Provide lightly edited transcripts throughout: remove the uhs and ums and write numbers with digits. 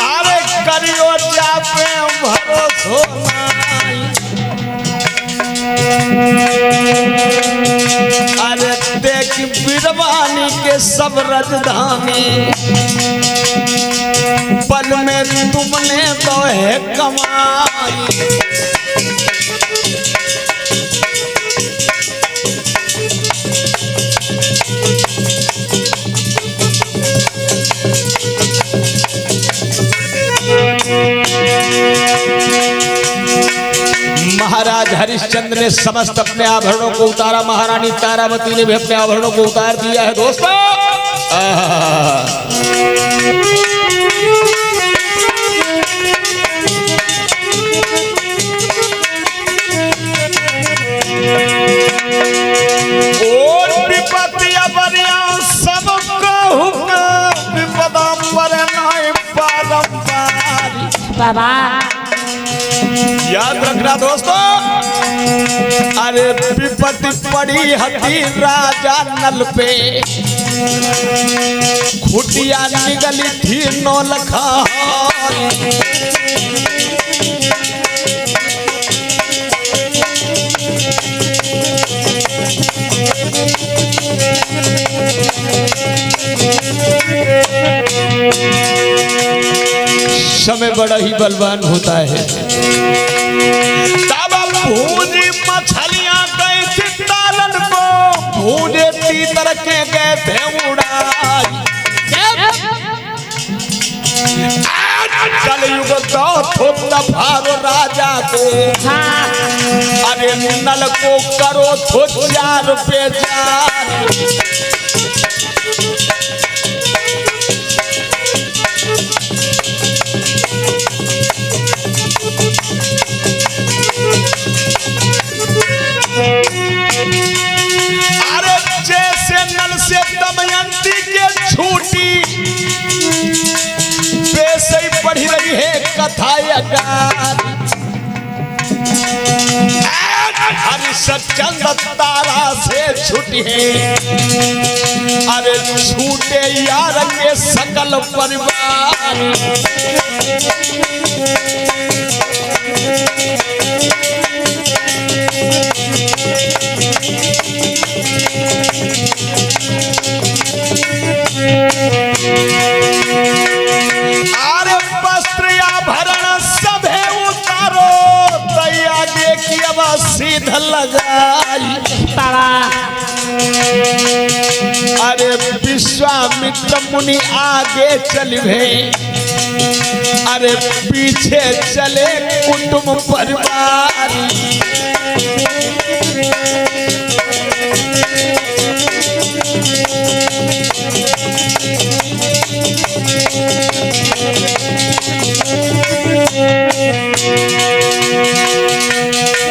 अरे करियो जापे भरोसो नाई। अरे देख बिरवानी के सब राजधानी पल में तुमने तो है कमाई। महाराज हरिश्चंद्र ने समस्त अपने आभरणों को उतारा, महारानी तारावती ने भी अपने आभरणों को उतार दिया है दोस्तों। और विपत्ति अबरिया सब कहूँ विपदा पर नाय पारंपारी। बाबा याद रखना दोस्तों। अरे विपत्ति पड़ी हती राजा नल पे, खुटिया निगली थी नौलखा। समय बड़ा ही बलवान होता है। तब भूजी मछलियां गई थी तालन को, भूजे तीतर के गए थे उड़ाई। कलयुग तो फारो राजा को, अरे नल को करो तो 4 पे 4। अरे जैसे नल से दमयंती के छूटी, वैसे ही बढ़ी रही है कथा यगार। हरिश्चंद्र तारा से छूटी है, अरे छूटे यार के सकल परिवार। अरे वस्त्र आभरण सभे उतारो, दैया देखी अब सीध लगाई। अरे विश्वामित्र मुनि आगे चले, अरे पीछे चले कुटुंब परिवार।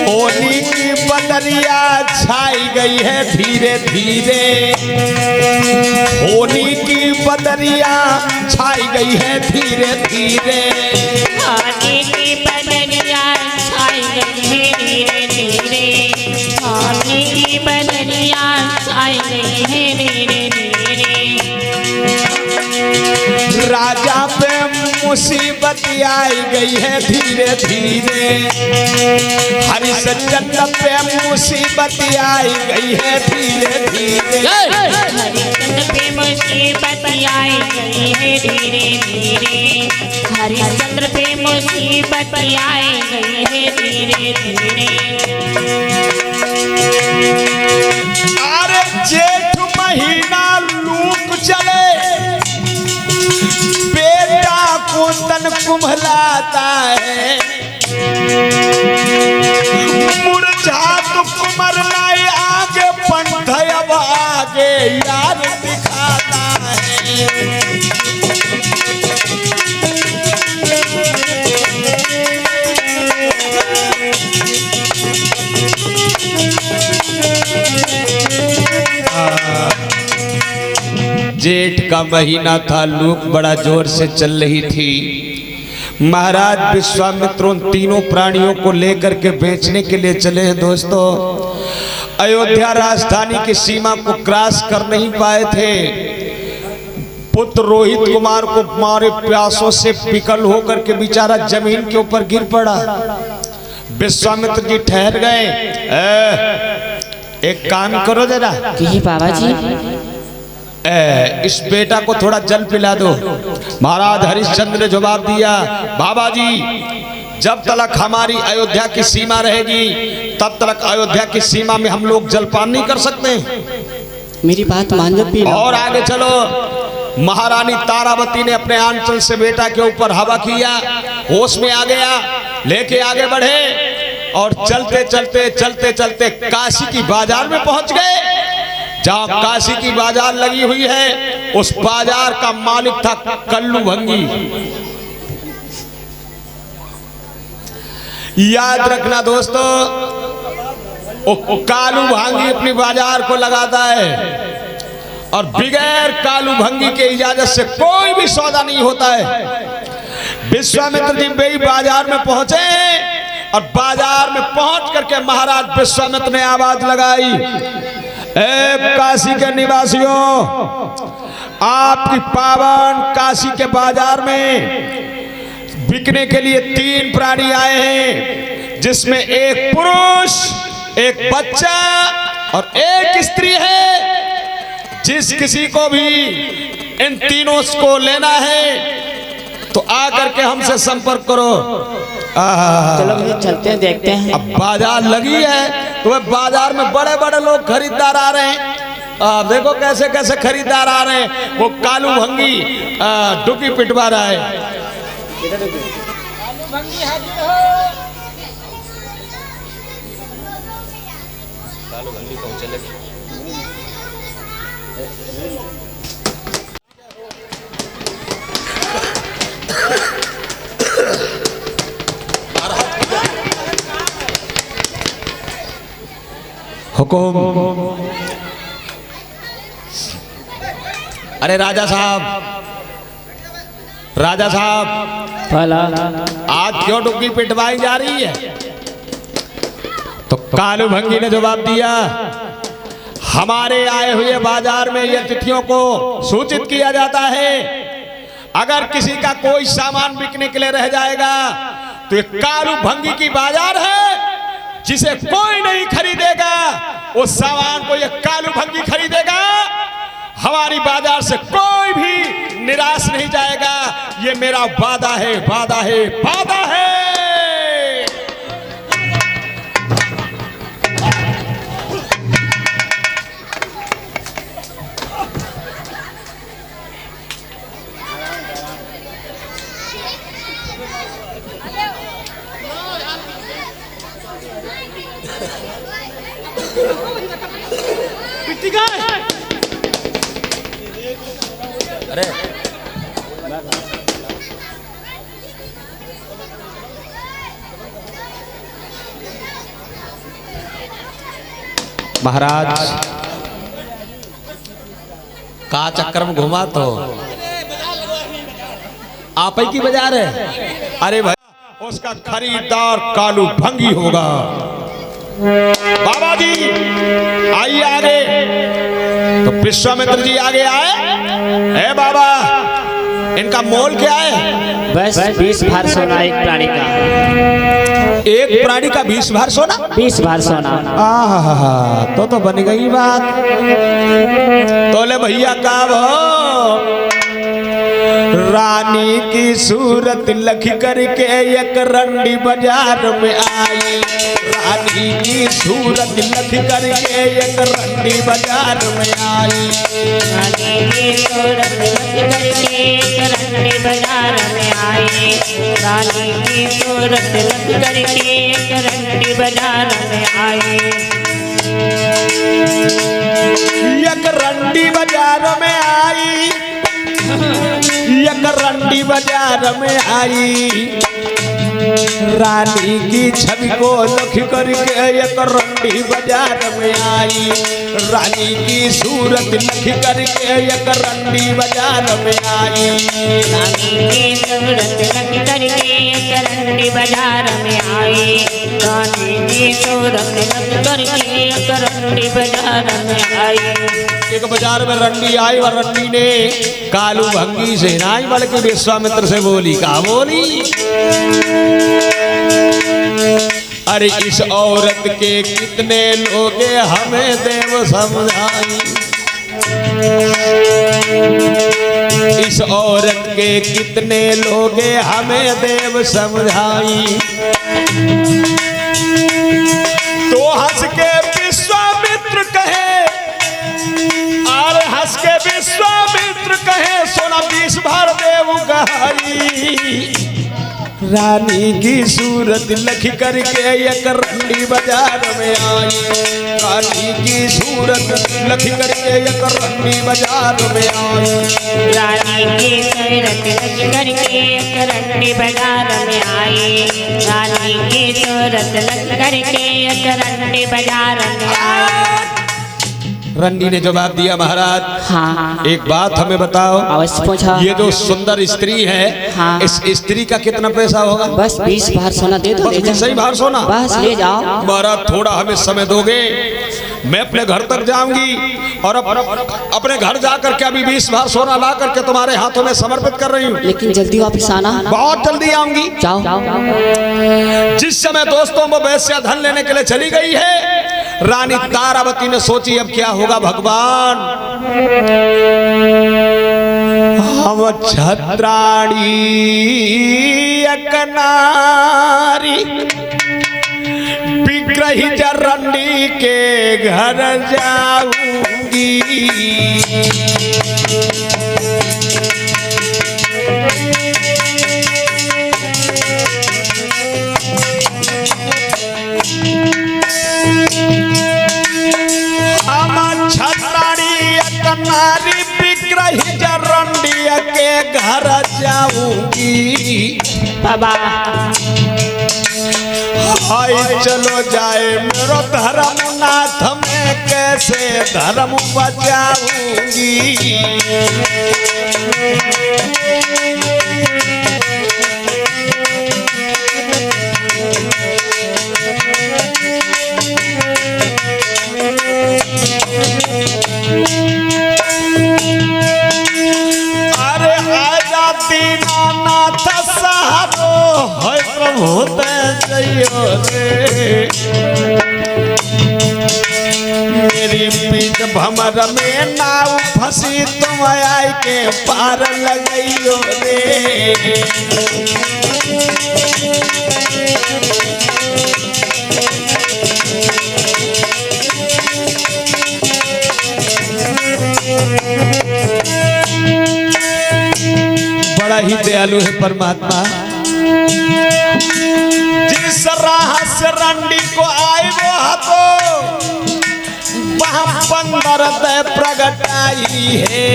होली की बदरिया छाई गई है धीरे धीरे, होली की बदरिया छाई गई है धीरे धीरे। होली की बदरिया छाई गई है धीरे धीरे, होली की बदरिया छाई गई है धीरे धीरे। राजा पे मुसीबत आई गई है धीरे धीरे, हरिश्चंद्र पे मुसीबत आई गई है धीरे धीरे। हरिश्चंद्र पे मुसीबत आई गई है धीरे धीरे, हरिश्चंद्र पे मुसीबत आई गई है धीरे धीरे। अरे जेठ महीना लूक चले, बेटा को तन कुम्हलाता है। मुरझात कुमर लाई आगे पंथ अब आगे यार दिखाता है। जेठ का महीना था, लूक बड़ा जोर से चल रही थी। महाराज विश्वामित्र उन तीनों प्राणियों को लेकर के बेचने के लिए चले हैं दोस्तों। अयोध्या राजधानी की सीमा को क्रॉस कर नहीं पाए थे। पुत्र रोहित कुमार को मारे प्यासों से विकल होकर के बेचारा जमीन के ऊपर गिर पड़ा। विश्वामित्र जी ठहर गए। एक काम करो जरा, बाबा जी इस बेटा को थोड़ा जल पिला दो। महाराज हरिश्चंद्र ने जवाब दिया, बाबा जी जब तक हमारी अयोध्या की सीमा रहेगी तब तक अयोध्या की सीमा में हम लोग जलपान नहीं कर सकते। मेरी बात मान लो, पी लो। और आगे चलो। महारानी तारावती ने अपने आंचल से बेटा के ऊपर हवा किया, होश में आ गया, लेके आगे बढ़े और चलते चलते चलते चलते काशी की बाजार में पहुंच गए। जहां काशी की बाजार लगी हुई है उस बाजार का मालिक था कल्लू भंगी। याद रखना दोस्तों, कालू भांगी अपनी बाजार को लगाता है और बगैर कालू भंगी के इजाजत से कोई भी सौदा नहीं होता है। विश्वामित्र जी भी बाजार में पहुंचे और बाजार में पहुंच करके महाराज विश्वामित्र ने आवाज लगाई, ए काशी के निवासियों, आपकी पावन काशी के बाजार में बिकने के लिए 3 प्राणी आए हैं, जिसमें एक पुरुष, एक बच्चा और एक स्त्री है। जिस किसी को भी इन तीनों को लेना है तो आकर के हमसे संपर्क करो। चलो चलते हैं, देखते हैं। अब बाजार लगी है तो बाजार में बड़े बड़े लोग खरीदार आ रहे हैं। आप देखो कैसे कैसे खरीदार आ रहे हैं। वो कालू भंगी डुकी पिटवा रहा है। हुकुम। अरे राजा साहब, राजा साहब, आज क्यों डुग्गी पिटवाई जा रही है? तो कालू भंगी ने जवाब दिया, हमारे आए हुए बाजार में ये अतिथियों को सूचित किया जाता है, अगर किसी का कोई सामान बिकने के लिए रह जाएगा तो ये कालू भंगी की बाजार है, जिसे कोई नहीं खरीदेगा उस सामान को ये कालू भंगी खरीदेगा। हमारी बाजार से कोई भी निराश नहीं जाएगा। ये मेरा वादा है, वादा है, वादा है। अरे महाराज का चक्कर में घुमा तो आप ही की बाजार है। अरे भाई उसका खरीदार कालू भंगी होगा। बाबा जी आइए आगे। तो विश्वामित्र जी आगे आए। ए बाबा, इनका मोल क्या है? बस 20 भार सोना एक प्राणी का। एक प्राणी का 20 भार सोना? 20 भार सोना। तो बन गई बात। तो ले भैया का वो रानी की सूरत लख करके एक रंडी बाजार में आई। रानी की सूरत लख करके एक रंडी बाजार में आई। रानी की सूरत लख करके एक रंडी बाजार में आई। रानी की सूरत लख करके एक रंडी बाजार में आई। एक रंडी बाजार में आई। एक रंडी बाजार में आई। रानी की छवि को लख करके एक रंडी बाजार में आई। रानी की सूरत लिख करके एक रंडी बाजार में आई। रानी की सूरत लग करके एक रंडी बाजार में आई। रानी की सूरत लग करके एक रंडी बाजार में आई। एक बाजार में रंडी आई और रंडी ने कालू भंगी से नहीं बल्कि विश्वामित्र से बोली। कहा बोली? अरे इस औरत के कितने लोग हमें देव समझाई। इस औरत के कितने लोग हमें देव समझाई। तो हंस के विश्वामित्र कहे, और हंस के विश्वामित्र कहे सोना 20 भर देव गहाई। रानी की सूरत लिख करके एक रंडी बाजार में आई। रानी की सूरत लिख करके एक रंडी बाजार में आई। रानी की सूरत लग करके एक रंडी बाजार में आई। रानी की सूरत लग करके एक रंडी बाजार में आई। रंडी ने जवाब दिया, महाराज हाँ एक बात हमें बताओ, अवश्य पूछा। ये जो सुंदर स्त्री है, हाँ। इस स्त्री का कितना पैसा होगा? बस 20 भार सोना दे दो। बस 20 ही भार सोना? बस ले जाओ। महाराज थोड़ा हमें समय दोगे? मैं अपने घर तक जाऊंगी और अपने घर जाकर के अभी 20 भार सोना ला करके तुम्हारे हाथों में समर्पित कर रही हूँ। लेकिन जल्दी वापस आना। बहुत जल्दी आऊंगी। जाओ। जिस समय दोस्तों वो वैश्या धन लेने के लिए चली गई है, रानी तारावती ने सोची अब क्या होगा भगवान। हम छत्राणी एक नारी विग्रही रंडी के घर जाऊंगी। नारी विग्रही रंडिया के घर जाऊंगी। बाबा हाय चलो जाए मेरो धर्म नाथ, में कैसे धर्म बचाऊंगी। दीनानाथ सहारो है होते जइयो रे। मेरी पीठ भमर में नाव फंसी, तुम आई के पार लगइयो रे। बड़ा ही दयालु है परमात्मा। जिस राह से रंडी को आई वो हाथों वहां बंदर दे प्रगटाई है।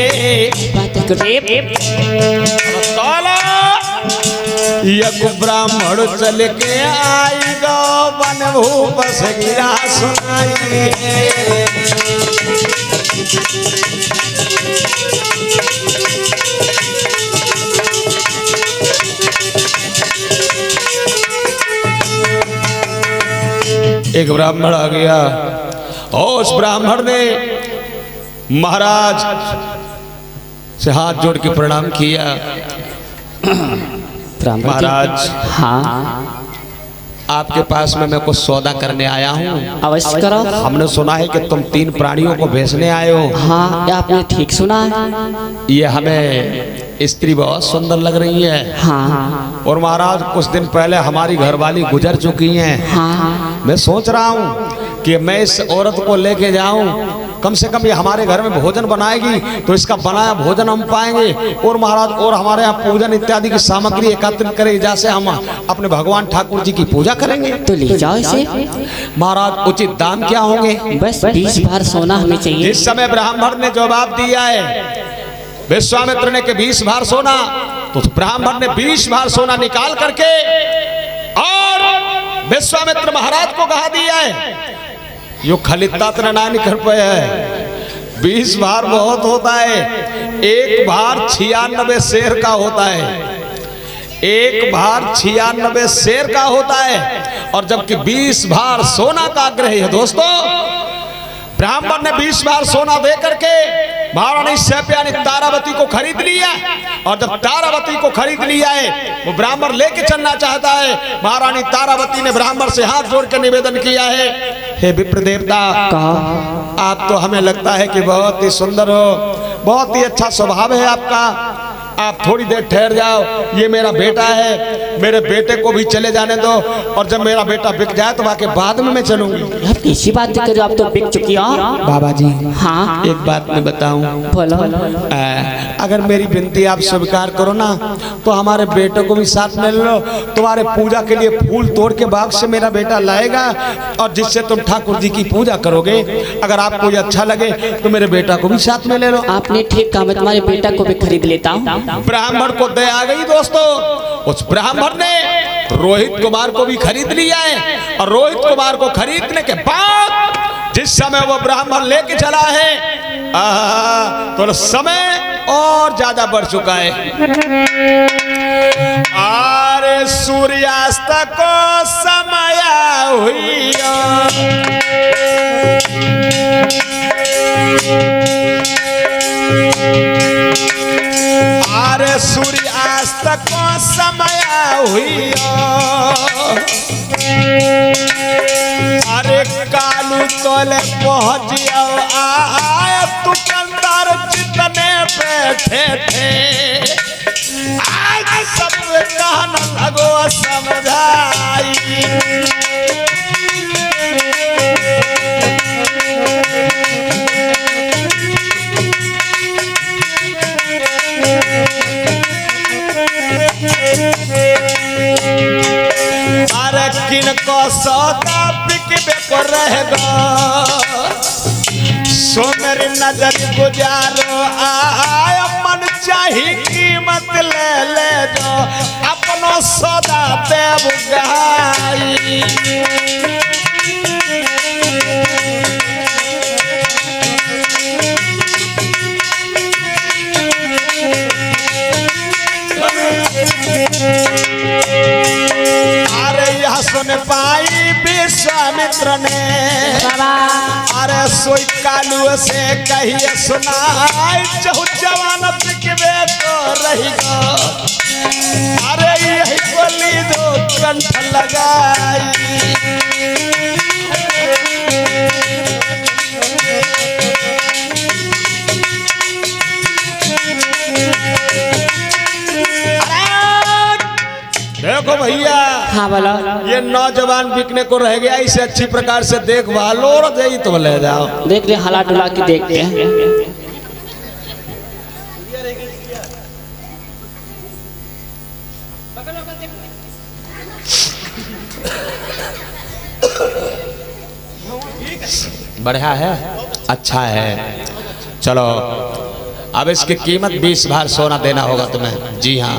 यक ब्राह्मण चल के आई गो वन भूप से गिरा सुनाई है। एक ब्राह्मण आ गया और उस ब्राह्मण ने महाराज से हाथ जोड़ के प्रणाम किया। महाराज हाँ आपके पास में मैं कुछ सौदा करने आया हूँ। अवश्य करो। हमने सुना है कि तुम 3 प्राणियों को बेचने आए हो। हाँ ये आपने ठीक सुना है। ये हमें स्त्री बहुत सुंदर लग रही है। हाँ और महाराज कुछ दिन पहले हमारी घरवाली गुजर चुकी हैं। हाँ मैं सोच रहा हूँ कि मैं इस औरत को लेके जाऊं, कम से कम ये हमारे घर में भोजन बनाएगी तो इसका बनाया भोजन हम पाएंगे। और महाराज और हमारे यहाँ पूजन इत्यादि की सामग्री एकत्रित करें, जैसे हम अपने भगवान ठाकुर जी की पूजा करेंगे। तो ले जाओ इसे। महाराज उचित दाम क्या होंगे? बस 20 भार सोना हमें चाहिए। इस समय ब्राह्मण ने जवाब दिया है विश्वामित्र ने कि 20 भार सोना। तो ब्राह्मण ने 20 भार सोना निकाल करके और विश्वामित्र महाराज को कहा दिया है यो खलिता तो ना नहीं कर पाए है। 20 भार बहुत होता है। एक भार 96 शेर का होता है। एक भार 96 शेर का होता है। और जबकि 20 भार सोना का आग्रह है दोस्तों। ब्राह्मण ने 20 भार सोना दे करके महारानी सैप्यानी तारावती को खरीद लिया। और जब तारावती को खरीद लिया है, वो ब्राह्मण लेके चलना चाहता है। महारानी तारावती ने ब्राह्मण से हाथ जोड़ के निवेदन किया है, हे विप्र देवता, आप तो हमें लगता है कि बहुत ही सुंदर हो, बहुत ही अच्छा स्वभाव है आपका, आप थोड़ी देर ठहर जाओ। ये मेरा बेटा है, मेरे बेटे को भी चले जाने दो, और जब मेरा बेटा बिक जाए तो बाकी बाद में मैं चलूंगी। आप कैसी बात कर रहे हो, आप तो बिक चुकी हो। बाबा जी हाँ एक बात मैं बताऊं, बोलो। अगर मेरी विनती आप स्वीकार करो ना, तो हमारे बेटे को भी साथ में ले लो। तुम्हारे पूजा के लिए फूल तोड़ के बाग से मेरा बेटा लाएगा, और जिससे तुम ठाकुर जी की पूजा करोगे। अगर आपको ये अच्छा लगे तो मेरे बेटा को भी साथ में ले लो। आपने ठीक कहा, मैं तुम्हारे बेटा को भी खरीद लेता हूँ। ब्राह्मण को दया आ गई दोस्तों। उस ब्राह्मण ने रोहित कुमार को भी खरीद लिया है। और रोहित कुमार को खरीदने के बाद जिस समय वो ब्राह्मण लेके चला है, तो समय और ज्यादा बढ़ चुका है। अरे सूर्यास्त को समय हुई, अरे सूर्यास्त को समय हुई, अरे कालू तोले पहुंचियो आया दुकानदार जितने बैठे थे, आज सब कहना लगो समझाई। अरे किनको सौदा बिकबे को रहेगा, सो मेरी नजर गुजारो आया, मन चाही कीमत ले ले जो, अपनो सौदा देव गाई। अरे यह सुन पाई विश्वामित्र ने, अरे सोई कालू से कहिए सुनाई, चहु जवान बिकबे को रहेगा, अरे यही बोली दो कंठ लगाई। देखो भैया, हाँ बोलो। ये नौजवान बिकने को रह गया, इसे अच्छी प्रकार से देखभाल और दे तो ले जाओ। देख ले, हला डुला के देखते हैं। बढ़िया है, अच्छा है। चलो अब इसकी कीमत 20 भार सोना देना होगा तुम्हें। जी हाँ,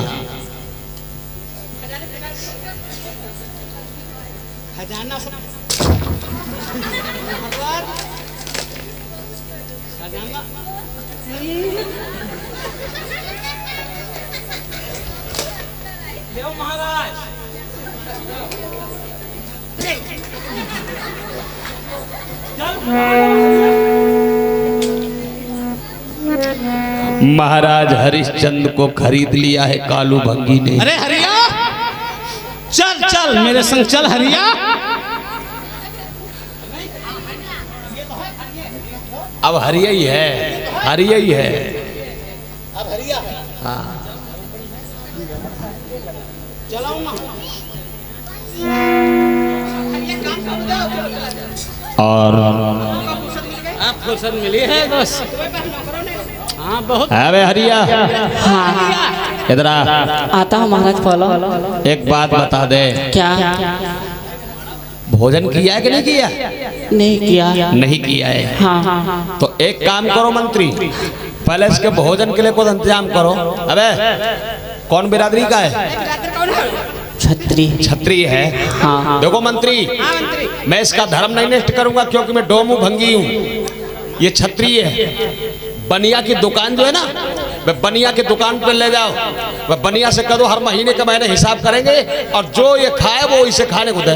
महाराज हरिश्चंद्र को खरीद लिया है कालू भंगी ने। अरे हरिया, चल चल मेरे संग चल हरिया। अब हरिया ही है, हरिया ही है। अब हरिया है। हाँ, चलाओ ना। और आप फुर्सत मिली है बस। हाँ बहुत। अबे हरिया, हाँ हाँ इधर आ। आता हूँ महाराज, फॉलो। एक बात बता दे, क्या? भोजन किया है कि नहीं किया? नहीं किया। नहीं किया है। हाँ हाँ हाँ। तो एक काम करो मंत्री, पहले इसके भोजन के लिए कुछ इंतजाम करो। अबे कौन बिरादरी का है? क्षत्रिय है। हाँ हाँ। देखो मंत्री, मैं इसका धर्म नहीं नष्ट करूंगा क्योंकि मैं डोमू भंगी हूँ। ये क्षत्रिय है। बनिया की दुकान जो है ना, वह बनिया की दुकान पर ले जाओ, वह बनिया से कह दो हर महीने के महीने हिसाब करेंगे और जो ये खाए वो इसे खाने को दे।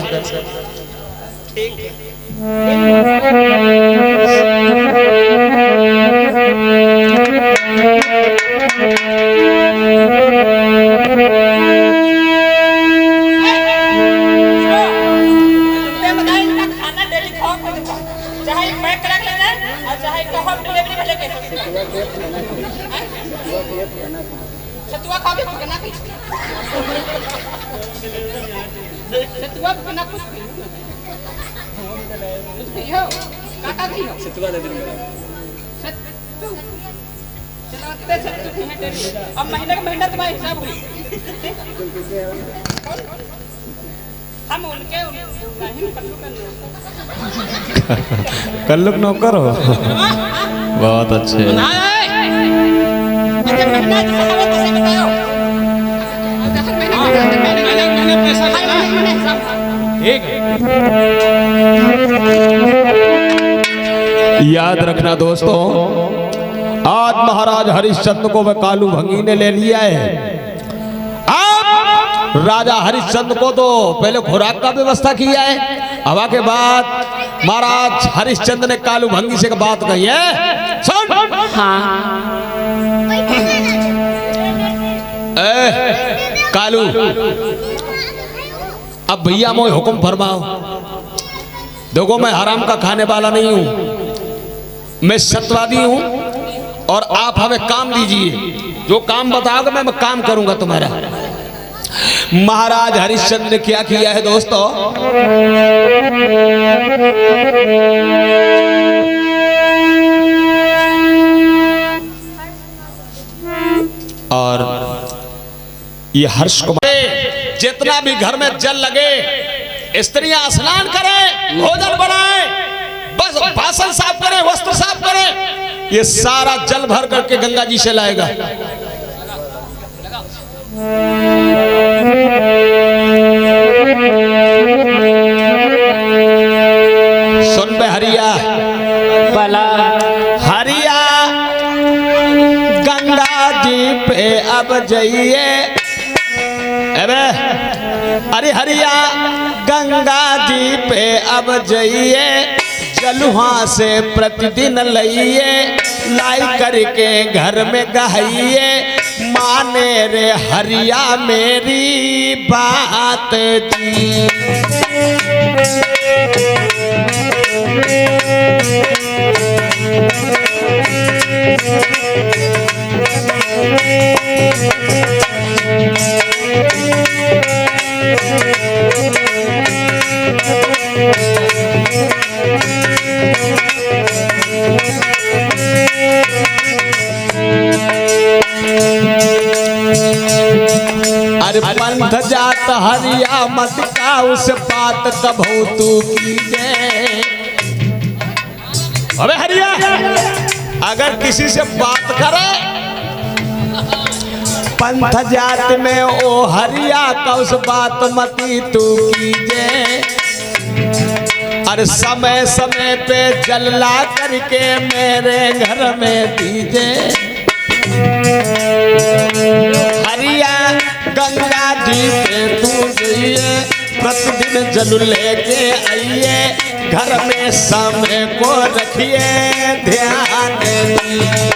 अब महीने का महीना तुम्हारा हिसाब हुई हम उनके कल्लुक नौकर हो। बहुत अच्छे। याद रखना दोस्तों, आज महाराज हरिश्चंद्र को वह कालू भंगी ने ले लिया है। अब राजा हरिश्चंद्र को तो पहले खुराक का व्यवस्था किया है, हवा के बाद महाराज हरिश्चंद्र ने कालू भंगी से बात कही है। सुन कालू, अब भैया मोए हुक्म फरमाओ। देखो मैं हराम का खाने वाला नहीं हूं, मैं सत्यवादी हूं और आप हमें काम दीजिए, जो काम बताओगे मैं काम करूंगा तुम्हारा। महाराज हरिश्चंद्र ने क्या किया है दोस्तों, और ये हर्ष कुमार जितना भी घर में जल लगे, स्त्रियां स्नान करें, भोजन बनाएं, बस बासन साफ करें, वस्त्र साफ करें, ये सारा जल भर करके गंगा जी से लाएगा। सुन बे हरिया, भला हरिया गंगा जी पे अब जाइए। अरे हरिया गंगा जी पे अब जाइए, जलुहा से प्रतिदिन लइए, लाई करके घर में गहाइए, माने रे हरिया मेरी बात जी। अरे पंथ जात हरिया मत का उस बात कभू तू कीजे। अबे हरिया, अगर किसी से बात करे पंथ जात में ओ हरिया का उस बात मती तू कीजे। अरे समय समय पे जल ला करके मेरे घर में दीजे। हरिया गंगा जी पे तू जाइए, प्रतिदिन जल लेके आइए, घर में समय को रखिए ध्यान दिए।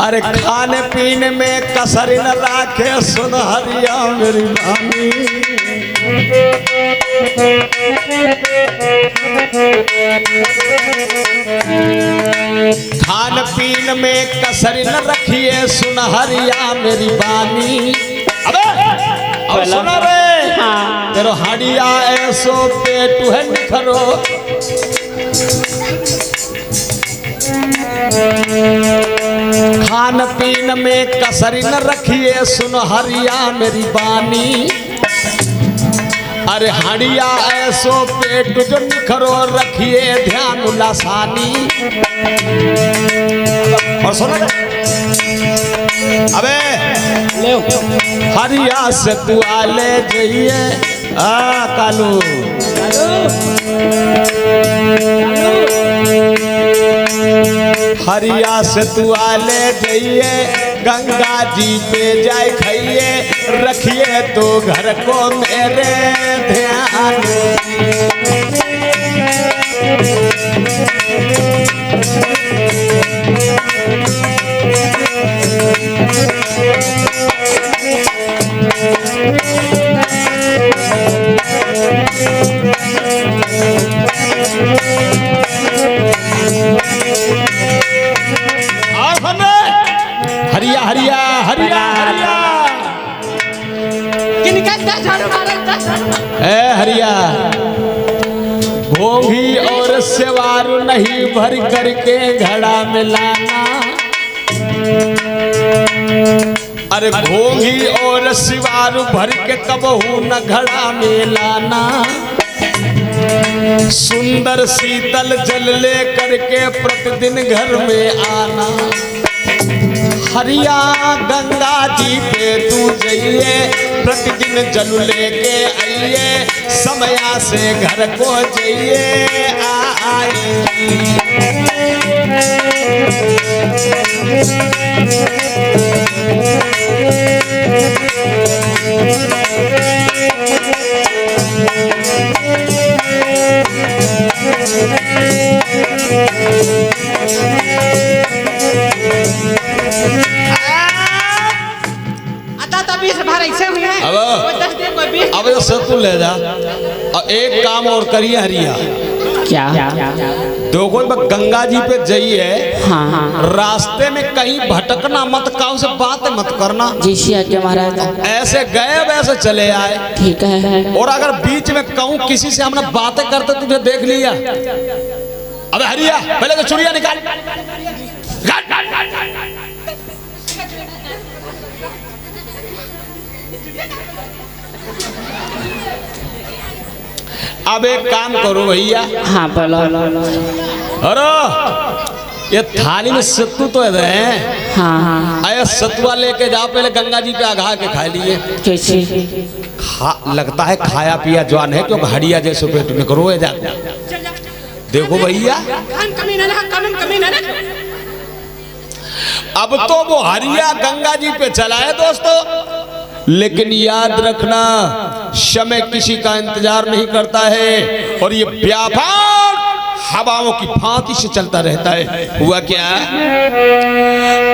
अरे खाने पीने में कसर न राखे, सुन हरिया मेरी रानी। खान पीन में कसर न रखिए, सुन हरिया मेरी बानी। अब सुना रे, तेरो हरिया ऐसो पेट है निखरो, खान पीन में कसरी न रखिए, सुन हरिया मेरी बानी। अरे हड़िया ऐसो पेट जो निखरो, रखिए ध्यान लासानी। और सुनो अबे हरिया से तू आले जाइए कालू। हरिया से तू आले जाइए, गंगा जी पे जाए खाइए, रखिए तो घर को मेरे ध्यान। हरिया हरिया हरिया हरिया किनका झाड़ू मारे ए हरिया, घोंघी और सेवारू नहीं भर करके घड़ा में लाना। अरे घोंघी और सिवारू भर के कबहू न घड़ा में लाना। सुंदर शीतल जल ले करके प्रतिदिन घर में आना। हरिया गंगा जी पे तू जाइए, प्रतिदिन जल लेके आइए, समया से घर को जाइए आइए। अब सब तू ले जा और एक काम और करिए हरिया। क्या? देखो गंगा जी पे जाइए, हाँ। रास्ते में कहीं भटकना मत, काऊ से बातें मत करना। जी आज्ञा महाराज। ऐसे गए वैसे चले आए, ठीक है। और अगर बीच में कहूँ किसी से हमने बातें करते तुझे देख लिया, अबे हरिया पहले तो चुड़िया निकाल। अब एक काम करो भैया। हाँ बोलो। अरे ये थाली में सत्तू तो है। हाँ। अरे सत्तुआ लेके जाओ, पहले गंगा जी पे आघा के खा लिए। कैसे? लगता है खाया पिया जवान है, क्योंकि हड़िया जैसे पेट में करो जा। देखो भैया अब तो वो हरिया गंगा जी पे चला है दोस्तों, लेकिन याद रखना समय किसी का इंतजार नहीं करता है, और ये व्यापार हवाओं की फांकी से चलता रहता है। हुआ क्या?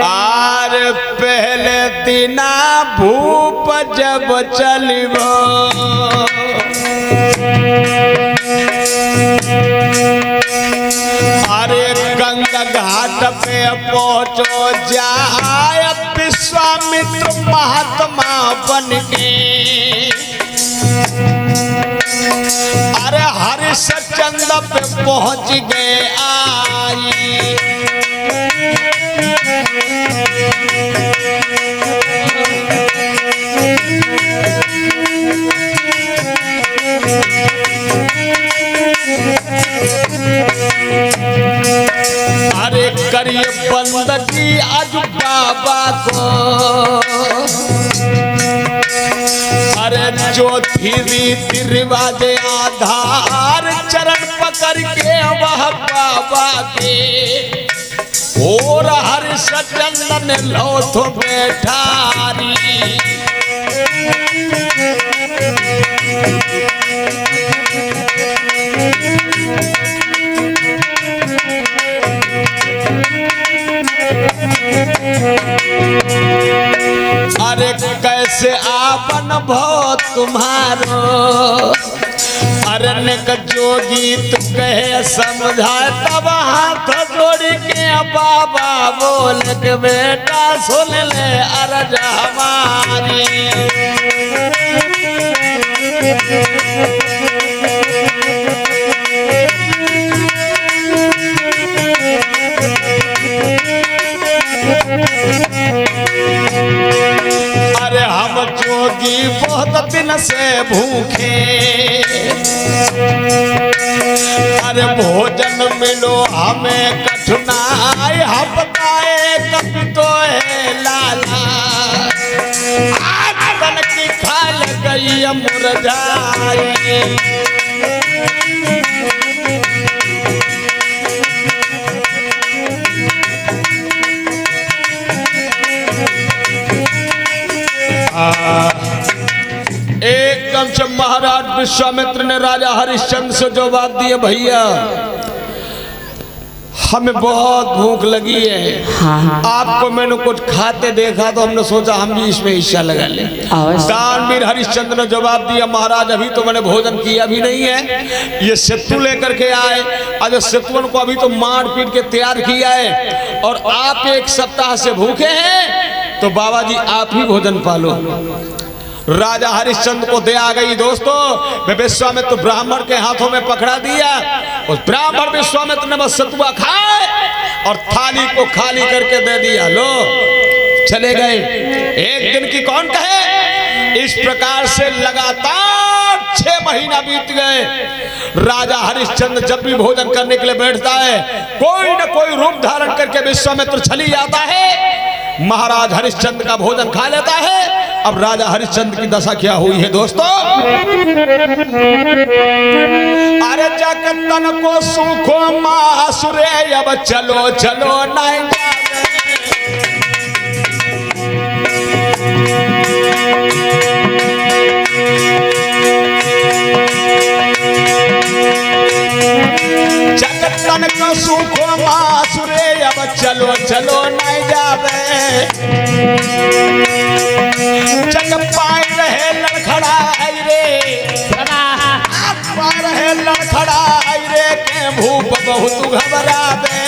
आर पहले दिना भूप जब चलिबो, अरे गंगा घाट पे पहुंचो जाए, विश्वामित्र महात्मा बन के। अरे हरिश्चंद्र पे पहुंच गए आई, अरे करिए बंदगी आज बाबा को, अरे जो थी रीति रिवाज आधार चरण पकड़ के वह बाबा के, और हरिश्चंद्र ने लौट बैठारी। अरे कैसे आपन भव तुम्हारो, अरे ने जो गीत कहे समझाए, तब हाथ जोड़ के बाबा बोल के बेटा सुन ले अरज हमारी। जी बहुत दिन से भूखे, अरे भोजन मिलो हमें कठिनाई, हम बताए कभी तो है लाला, आज तन की खाल गई मुरझाई। एकदम से महाराज विश्वामित्र ने राजा हरिश्चंद्र से जो बात दी है, भैया हमें बहुत भूख लगी है, आपको मैंने कुछ खाते देखा तो हमने सोचा हम भी इसमें हिस्सा लगा लें। दानवीर हरिश्चंद्र ने जवाब दिया, महाराज अभी तो मैंने भोजन किया भी नहीं है, ये सेतु लेकर के आए, आज सेतुअन को अभी तो मार पीट के तैयार किया है, और आप 1 सप्ताह से भूखे हैं, तो बाबा जी आप ही भोजन पालो। राजा हरिश्चंद्र को दया आ गई दोस्तों, विश्वामित्र ब्राह्मण के हाथों में पकड़ा दिया, उस ब्राह्मण विश्वामित्र ने बस सतुआ खाए और थाली को खाली करके दे दिया, लो चले गए। एक दिन की कौन कहे, इस प्रकार से लगातार 6 महीना बीत गए। राजा हरिश्चंद्र जब भी भोजन करने के लिए बैठता है, कोई न कोई रूप धारण करके विश्वामित्र चली जाता है, महाराज हरिश्चंद्र का भोजन खा लेता है। अब राजा हरिश्चंद्र की दशा क्या हुई है दोस्तों, अरे जगतन को सुखो मासुरे, अब चलो चलो नहीं जगतन को सुखो मासुरे, अब चलो चलो नहीं जावे, जग पाए रहे लड़खड़ाई रे, पाए रहे लड़खड़ाई रे, के भूप बहुत घबरावे।